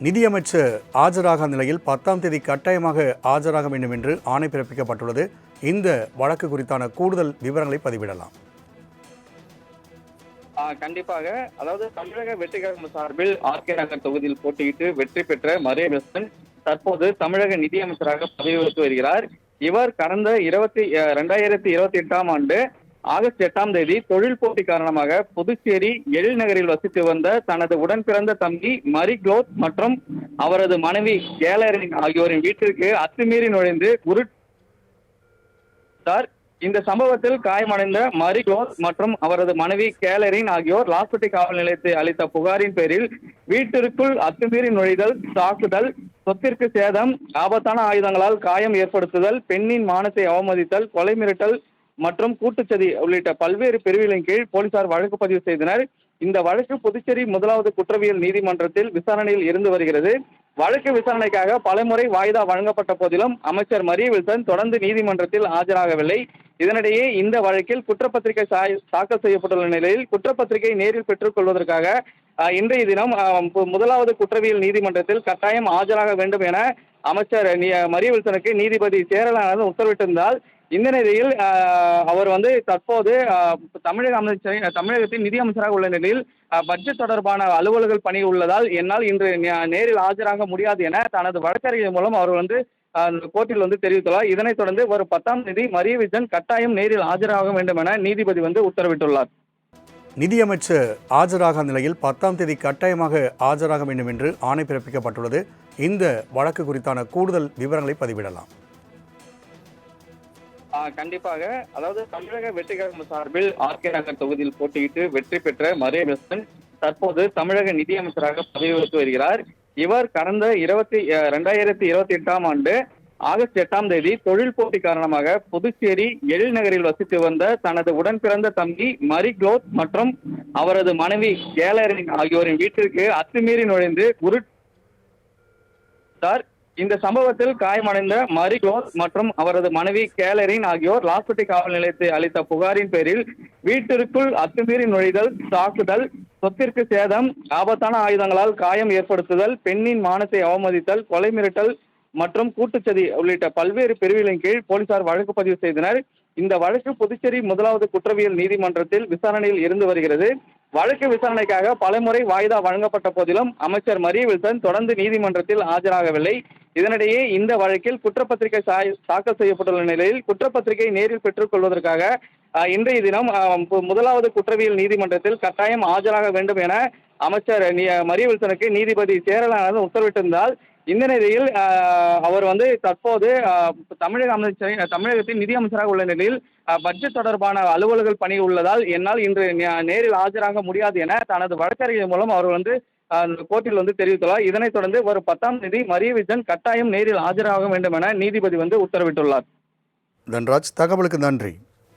நிதியமைச்சர் ஆஜராக நிலையில் 10ஆம் தேதி கட்டாயமாக ஆஜராக வேண்டும் என்று ஆணை பிறப்பிக்கப்பட்டுள்ளது. இந்த வழக்கு குறித்தான கூடுதல் விவரங்களை பதிவிடலாம். கண்டிப்பாக. அதாவது தமிழக வெற்றி கழகம் சார்பில் ஆர்கே நகர் தொகுதியில் போட்டியிட்டு வெற்றி பெற்ற மரியவில்சன் தற்போது தமிழக நிதியமைச்சராக பதவி வகித்து வருகிறார். இவர் கடந்த 2028ஆம் ஆண்டு ஆகஸ்ட் 8ஆம் தேதி தொழில் போட்டி காரணமாக புதுச்சேரி எழில் நகரில் வசித்து வந்த தனது உடன் பிறந்த தம்பி மரி குளோத் மற்றும் அவரது மனைவி கேலரின் ஆகியோரின் வீட்டிற்கு அத்துமீறி நுழைந்து உருட்டார். இந்த சம்பவத்தில் காயமடைந்த மரி குளோத் மற்றும் அவரது மனைவி கேலரின் ஆகியோர் லாஸ்பேட்டை காவல் நிலையத்தை அளித்த புகாரின் பேரில் வீட்டிற்குள் அத்துமீறி நுழைதல், தாக்குதல், சொத்திற்கு சேதம், ஆபத்தான ஆயுதங்களால் காயம் ஏற்படுத்துதல், பெண்ணின் மானத்தை அவமதித்தல், கொலை மிரட்டல் மற்றும் கூட்டுச்சதி உள்ளிட்ட பல்வேறு பிரிவுகளின் கீழ் போலீசார் வழக்கு பதிவு செய்தனர். இந்த வழக்கு புதுச்சேரி முதலாவது குற்றவியல் நீதிமன்றத்தில் விசாரணையில் இருந்து வருகிறது. வழக்கு விசாரணைக்காக பலமுறை வாய்தா வழங்கப்பட்ட போதிலும் அமைச்சர் மரியவில்சன் தொடர்ந்து நீதிமன்றத்தில் ஆஜராகவில்லை. இதனிடையே இந்த வழக்கில் குற்றப்பத்திரிகை தாக்கல் செய்யப்பட்டுள்ள நிலையில் குற்றப்பத்திரிகை நேரில் பெற்றுக் கொள்வதற்காக இன்றைய தினம் முதலாவது குற்றவியல் நீதிமன்றத்தில் கட்டாயம் ஆஜராக வேண்டும் என அமைச்சர் மரியவில்சனுக்கு நீதிபதி சேரலானது உத்தரவிட்டிருந்தால், இந்த நிலையில் அவர் தற்போது தமிழகத்தின் நிதி அமைச்சராக உள்ள நிலையில் பட்ஜெட் தொடர்பான அலுவல்கள் பணி உள்ளதால் என்னால் இன்று நேரில் ஆஜராக முடியாது என தனது வழக்கறிஞர் மூலம் அவர் கோர்ட்டில் தெரிவித்துள்ளார். இதனைத் தொடர்ந்து வரும் 10ஆம் தேதி மரியவில்சன் கட்டாயம் நேரில் ஆஜராக வேண்டும் என நீதிபதி உத்தரவிட்டுள்ளார். நிதியமைச்சர் ஆஜராக நிலையில் 10ஆம் தேதி கட்டாயமாக ஆஜராக வேண்டும் என்று ஆணை பிறப்பிக்கப்பட்டுள்ளது. இந்த வழக்கு குறித்தான கூடுதல் விவரங்களை பதிவிடலாம். கண்டிப்பாக. அதாவது தமிழக வெற்றி கழகம் சார்பில் ஆர்கே நகர் தொகுதியில் போட்டியிட்டு வெற்றி பெற்ற மரியவில்சன் தற்போது தமிழக நிதியமைச்சராக பதவி வகித்து வருகிறார். இவர் கடந்த 2028ஆம் ஆண்டு ஆகஸ்ட் 8ஆம் தேதி தொழில் போட்டி காரணமாக புதுச்சேரி எழில் நகரில் வசித்து வந்த தனது உடன் பிறந்த தம்பி மரி குளோத் மற்றும் அவரது மனைவி கேலரின் ஆகியோரின் வீட்டிற்கு அத்துமீறி நுழைந்து உருட்டார். இந்த சம்பவத்தில் காயமடைந்த மரி குளோத் மற்றும் அவரது மனைவி கேலரின் ஆகியோர் லாஸ்பேட்டை காவல் நிலையத்தை அளித்த புகாரின் பேரில் வீட்டிற்குள் அத்துமீறி நுழைதல், தாக்குதல், சொத்திற்கு சேதம், ஆபத்தான ஆயுதங்களால் காயம் ஏற்படுத்துதல், பெண்ணின் மானத்தை அவமதித்தல், கொலை மிரட்டல் மற்றும் கூட்டுச்சதி உள்ளிட்ட பல்வேறு பிரிவுகளின் கீழ் போலீசார் வழக்கு பதிவு செய்தனர். இந்த வழக்கு புதுச்சேரி முதலாவது குற்றவியல் நீதிமன்றத்தில் விசாரணையில் இருந்து வருகிறது. வழக்கு விசாரணைக்காக பலமுறை வாய்தா வழங்கப்பட்ட போதிலும் அமைச்சர் மரியவில்சன் தொடர்ந்து நீதிமன்றத்தில் ஆஜராகவில்லை. இதனிடையே இந்த வழக்கில் குற்றப்பத்திரிகை தாக்கல் செய்யப்பட்டுள்ள நிலையில் குற்றப்பத்திரிகை நேரில் பெற்றுக் கொள்வதற்காக இன்றைய தினம் முதலாவது குற்றவியல் நீதிமன்றத்தில் கட்டாயம் ஆஜராக வேண்டும் என அமைச்சர் மரியவில்சனுக்கு நீதிபதி சேரலானது உத்தரவிட்டிருந்தால், இந்த நிலையில் அவர் தற்போது தமிழகத்தின் நிதி அமைச்சராக உள்ள நிலையில் பட்ஜெட் தொடர்பான அலுவல்கள் பணி உள்ளதால் என்னால் இன்று நேரில் ஆஜராக முடியாது என தனது வழக்கறிஞர் மூலம் அவர் கோர்ட்டில் தெரிவித்துள்ளார். இதனைத் தொடர்ந்து வரும் 10ஆம் தேதி மரியவில்சன் கட்டாயம் நேரில் ஆஜராக வேண்டும் என நீதிபதி உத்தரவிட்டுள்ளார். தன்ராஜ், தகவலுக்கு நன்றி.